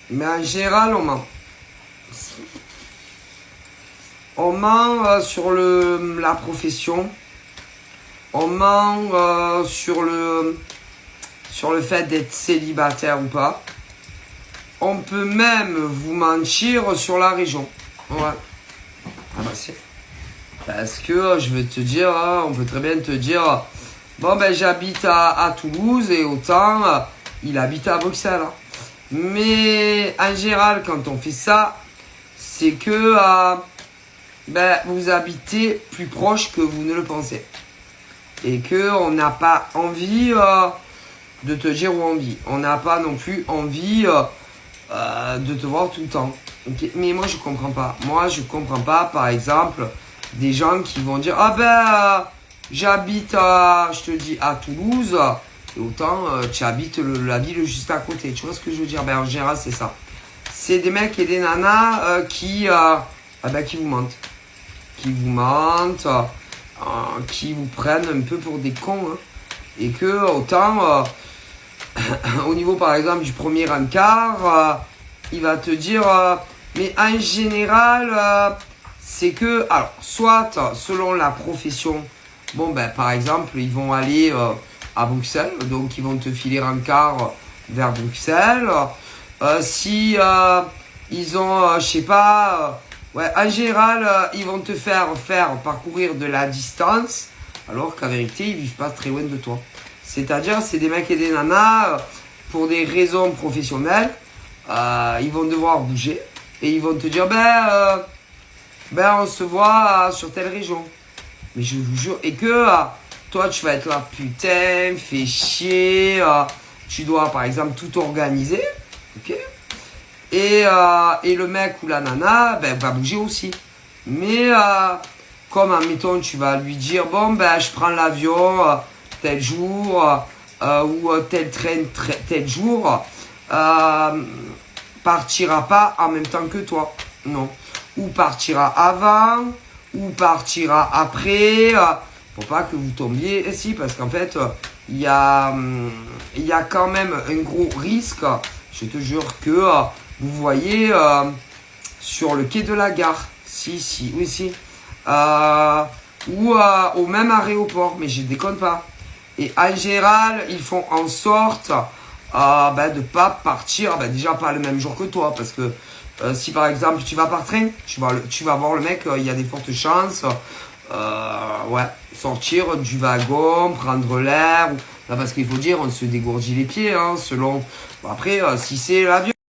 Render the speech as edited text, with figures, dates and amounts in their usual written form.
Mais en général, on ment. On ment sur la profession. On ment sur le fait d'être célibataire ou pas. On peut même vous mentir sur la région. Ouais. Ah bah c'est. Parce que je veux te dire, on peut très bien te dire, bon ben j'habite à Toulouse et autant il habite à Bruxelles. Mais en général, quand on fait ça, c'est que vous habitez plus proche que vous ne le pensez. Et que on n'a pas envie de te dire où on vit. On n'a pas non plus envie de te voir tout le temps. Okay. Mais moi je comprends pas. Moi je comprends pas, par exemple, des gens qui vont dire j'habite je te dis à Toulouse et autant tu habites la ville juste à côté. Tu vois ce que je veux dire? En général c'est ça. C'est des mecs et des nanas qui vous mentent. Qui vous mentent, qui vous prennent un peu pour des cons. Hein. Et que autant au niveau par exemple du premier encart, il va te dire mais en général c'est que alors soit selon la profession, bon ben par exemple ils vont aller à Bruxelles, donc ils vont te filer encart vers Bruxelles. Si ils ont je sais pas en général ils vont te faire parcourir de la distance alors qu'en vérité ils vivent pas très loin de toi. C'est-à-dire, c'est des mecs et des nanas, pour des raisons professionnelles, ils vont devoir bouger et ils vont te dire, on se voit sur telle région. Mais je vous jure, et que toi, tu vas être là, putain, fais chier, tu dois, par exemple, tout organiser, ok? Et le mec ou la nana, va bouger aussi. Mais, comme, admettons, tu vas lui dire, je prends l'avion, tel jour ou tel train tel jour partira pas en même temps que toi, non, ou partira avant ou partira après pour pas que vous tombiez ici parce qu'en fait il y a quand même un gros risque, je te jure, que vous voyez sur le quai de la gare, ou au même aéroport, mais je déconne pas. Et en général, ils font en sorte de pas partir, déjà pas le même jour que toi, parce que si par exemple tu vas par train, tu vas voir le mec, il y a des fortes chances, sortir du wagon, prendre l'air, parce qu'il faut dire, on se dégourdit les pieds, hein, selon. Bon, après, si c'est l'avion.